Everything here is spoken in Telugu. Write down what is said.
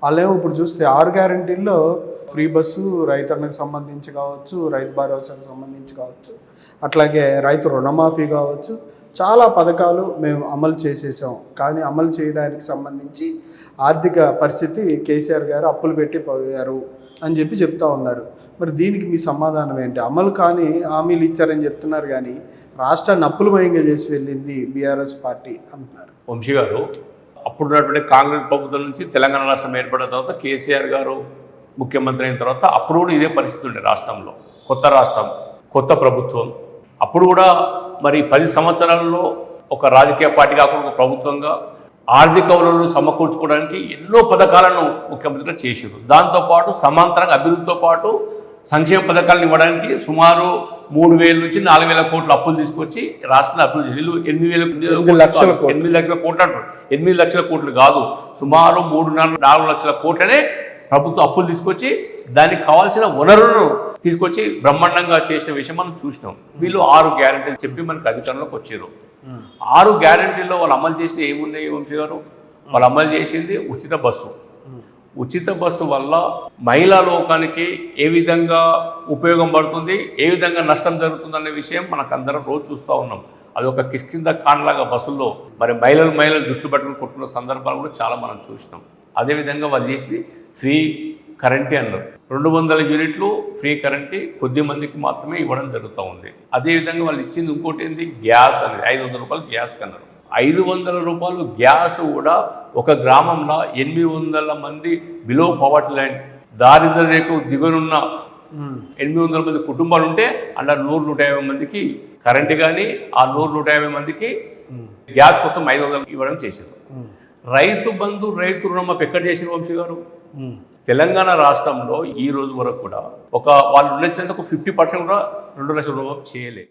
వాళ్ళేమో ఇప్పుడు చూస్తే 6 గ్యారెంటీల్లో ఫ్రీ బస్సు రైతన్నకు సంబంధించి కావచ్చు, రైతు భరోసాకు సంబంధించి కావచ్చు, అట్లాగే రైతు రుణమాఫీ కావచ్చు, చాలా పథకాలు మేము అమలు చేసేసాం. కానీ అమలు చేయడానికి సంబంధించి ఆర్థిక పరిస్థితి కేసీఆర్ గారు అప్పులు పెట్టి పోయారు అని చెప్తా ఉన్నారు. మరి దీనికి మీ సమాధానం ఏంటి? అమలు కానీ హామీలు ఇచ్చారని చెప్తున్నారు కానీ రాష్ట్రాన్ని అప్పులమయంగా చేసి వెళ్ళింది బీఆర్ఎస్ పార్టీ అంటున్నారు. వంశీ గారు, అప్పుడున్నటువంటి కాంగ్రెస్ ప్రభుత్వం నుంచి తెలంగాణ రాష్ట్రం ఏర్పడిన తర్వాత కేసీఆర్ గారు ముఖ్యమంత్రి అయిన తర్వాత అప్పుడు కూడా ఇదే పరిస్థితి ఉండే రాష్ట్రంలో. కొత్త రాష్ట్రం, కొత్త ప్రభుత్వం. అప్పుడు కూడా మరి 10 సంవత్సరాలలో ఒక రాజకీయ పార్టీ కాకుండా ఒక ప్రభుత్వంగా ఆర్థిక వనరులను సమకూర్చుకోవడానికి ఎన్నో పథకాలను ముఖ్యమంత్రిగా చేశారు. దాంతోపాటు సమాంతరంగా అభివృద్ధితో పాటు సంక్షేమ పథకాలను ఇవ్వడానికి సుమారు 3,000 నుంచి 4,000 కోట్ల అప్పులు తీసుకొచ్చి రాష్ట్ర అభివృద్ధి 8 లక్షల కోట్లు అంటారు. 8 లక్షల కోట్లు కాదు, సుమారు 3-4 లక్షల కోట్లనే ప్రభుత్వం అప్పులు తీసుకొచ్చి దానికి కావాల్సిన వనరులను తీసుకొచ్చి బ్రహ్మాండంగా చేసిన విషయం మనం చూసినాం. వీళ్ళు 6 గ్యారెంటీలు చెప్పి మనకు అధికారంలోకి వచ్చారు. 6 గ్యారెంటీల్లో వాళ్ళు అమలు చేస్తే ఏమున్నాయి వంశీ గారు? వాళ్ళు అమలు చేసింది ఉచిత బస్సు. ఉచిత బస్సు వల్ల మహిళా లోకానికి ఏ విధంగా ఉపయోగం పడుతుంది, ఏ విధంగా నష్టం జరుగుతుంది అనే విషయం మనకు అందరం రోజు చూస్తూ ఉన్నాం. అది ఒక కిష్కింద కాండ్లాగా బస్సుల్లో మరి మహిళలు జుట్లు పట్టుకుని కొట్టుకున్న సందర్భాలు కూడా చాలా మనం చూసినాం. అదేవిధంగా వాళ్ళు చేసింది ఫ్రీ కరెంటే అన్నారు. 200 యూనిట్లు ఫ్రీ కరెంటే కొద్ది మందికి మాత్రమే ఇవ్వడం జరుగుతూ ఉంది. అదేవిధంగా వాళ్ళు ఇచ్చింది ఇంకోటి ఏంటి, గ్యాస్ అనేది 500 రూపాయలు గ్యాస్ కన్నారు. 500 రూపాయలు గ్యాస్ కూడా ఒక గ్రామంలో 800 మంది బిలో పవర్టీ లైన్ దారిద్ర్య రేఖకు దిగునున్న 800 మంది కుటుంబాలు ఉంటే అలా 100-150 మందికి కరెంటు కానీ ఆ 100-150 మందికి గ్యాస్ కోసం 500 ఇవ్వడం చేశారు. రైతు బంధు, రైతు రుణమాఫీ ఎక్కడ చేసిన వంశీ గారు? తెలంగాణ రాష్ట్రంలో ఈ రోజు వరకు కూడా వాళ్ళు ఉండొచ్చినందుకు 50% కూడా 2 లక్షల రూపాయలు చేయలేదు.